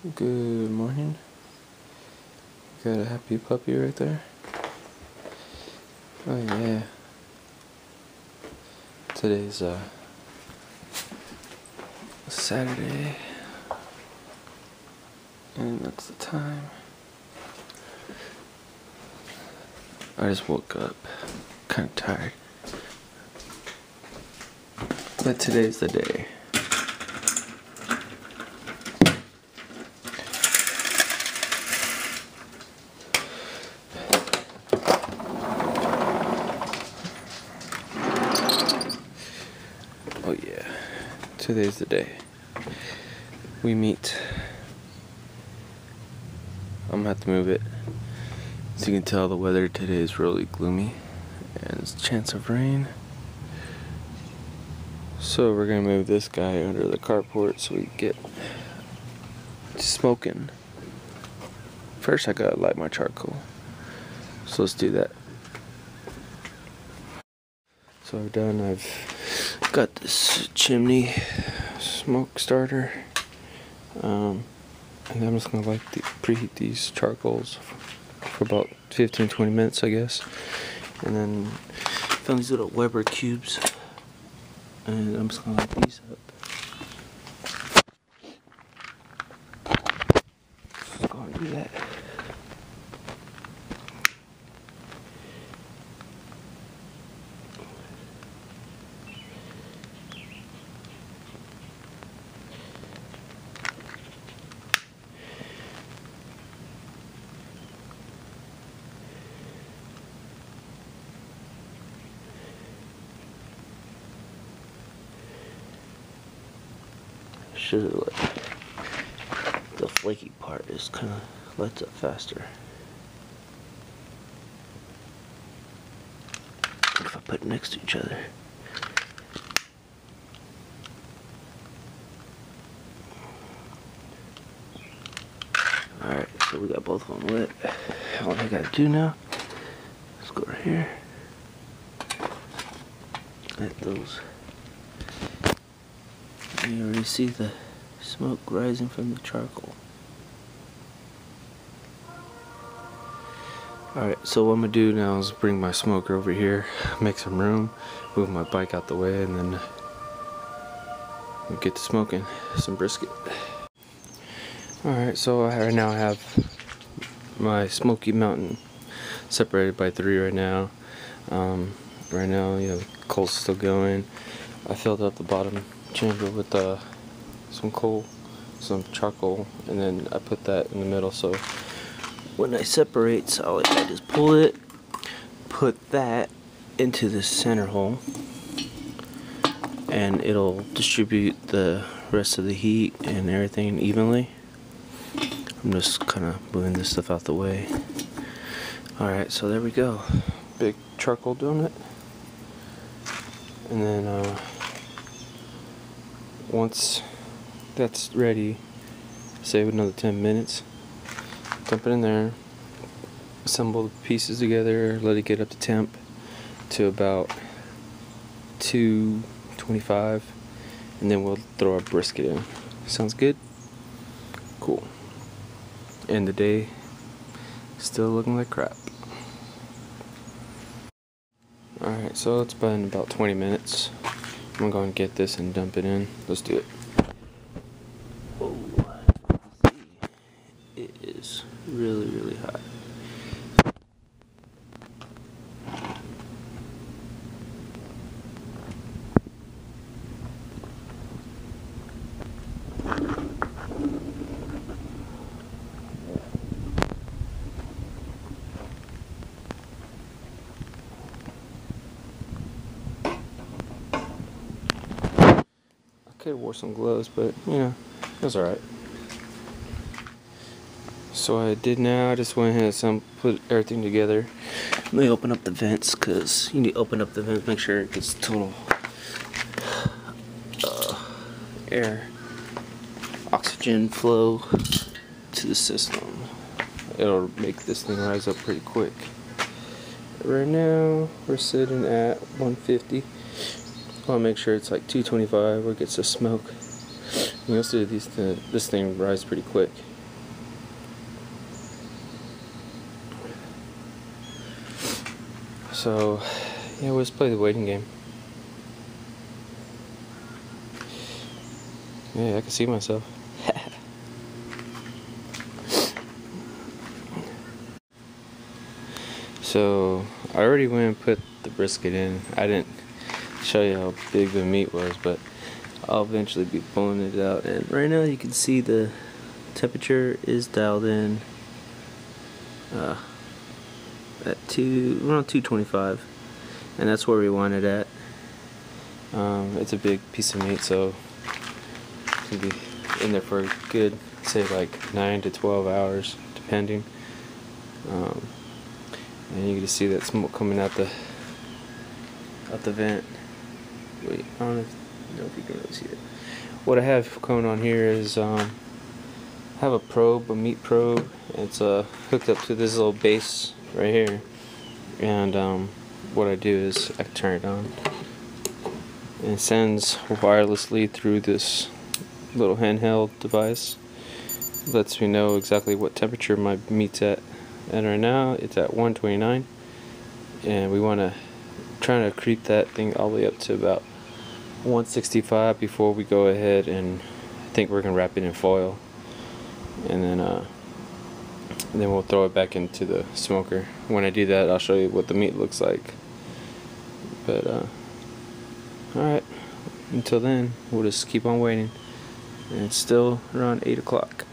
Good morning. Got a happy puppy right there. Oh yeah. Today's Saturday, and that's the time. I just woke up, kind of tired, but today's the day. Oh yeah, today's the day. We meet. I'm gonna have to move it. As you can tell, the weather today is really gloomy and there's a chance of rain. So we're gonna move this guy under the carport so we can get smoking. First I gotta light my charcoal. So let's do that. So I've done, I've got this chimney smoke starter. And I'm just gonna preheat these charcoals for about 15-20 minutes, I guess. And then found these little Weber cubes, and I'm just gonna light these up. Just go and do that. Should have the flaky part is kind of lights up faster. If I put it next to each other. Alright, so we got both of them lit. All I gotta do now, let's go right here. Light those. You already see the smoke rising from the charcoal. Alright, so what I'm going to do now is bring my smoker over here, make some room, move my bike out the way, and then we'll get to smoking some brisket. Alright, so right now I have my Smoky Mountain separated by 3 right now. Right now, you know, the coal's still going. I filled up the bottom chamber with some coal, some charcoal, and then I put that in the middle, so when I separate solid, I just pull it, put that into the center hole, and it'll distribute the rest of the heat and everything evenly. I'm just kind of moving this stuff out the way. Alright, so there we go. Big charcoal donut. And then once that's ready, save another 10 minutes, dump it in there, assemble the pieces together, let it get up to temp to about 225, and then we'll throw our brisket in. Sounds good? Cool. And the day still looking like crap. Alright, so it's been about 20 minutes. I'm gonna go and get this and dump it in. Let's do it. Oh, it is really, really hot. I could have wore some gloves, but you know, it was alright. So what I did now, I just went ahead and put everything together. Let me open up the vents, because you need to open up the vents, make sure it gets total air, oxygen flow to the system. It'll make this thing rise up pretty quick. Right now, we're sitting at 150. I want to make sure it's like 225 where it gets the smoke. You'll see this thing rise pretty quick. So, yeah, let's play the waiting game. Yeah, I can see myself. So, I already went and put the brisket in. I didn't show you how big the meat was, but I'll eventually be pulling it out. And right now you can see the temperature is dialed in at around 225, and that's where we want it at. It's a big piece of meat, so it can be in there for a good, say, like 9 to 12 hours, depending. And you can see that smoke coming out the vent. Wait, I don't know if you can really see it. What I have going on here is I have a meat probe. It's hooked up to this little base right here, and what I do is I turn it on, and it sends wirelessly through this little handheld device. Lets me know exactly what temperature my meat's at. And right now it's at 129, and we want to try to creep that thing all the way up to about 165 before we go ahead, and I think we're gonna wrap it in foil, and then we'll throw it back into the smoker. When I do that, I'll show you what the meat looks like. But alright, until then we'll just keep on waiting, and it's still around 8 o'clock.